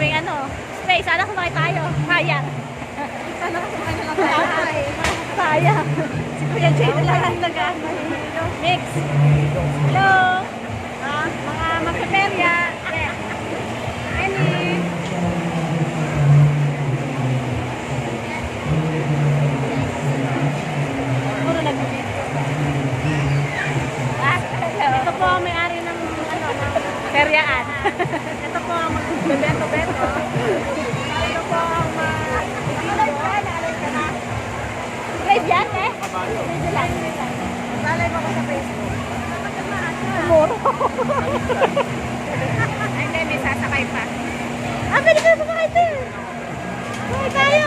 kaming ano. Stay, sana kumain tayo. Sayang. Sana kumain na lang tayo. Sayang. Si Kuya Jay na lang ang lagaan. Mix. Hello. Mga magpeperya. Yes. Any. Puro nag-video. Ito po ang may-ari ng ano, ng peryaan. Ito po ang magbebento-bento. Ito po ang live yan eh? Live lang. Lalay mo ko sa Facebook. Muro. Ay, hindi, may sasakay pa. Ah, pwede ka na sumakay din. Sumakay tayo.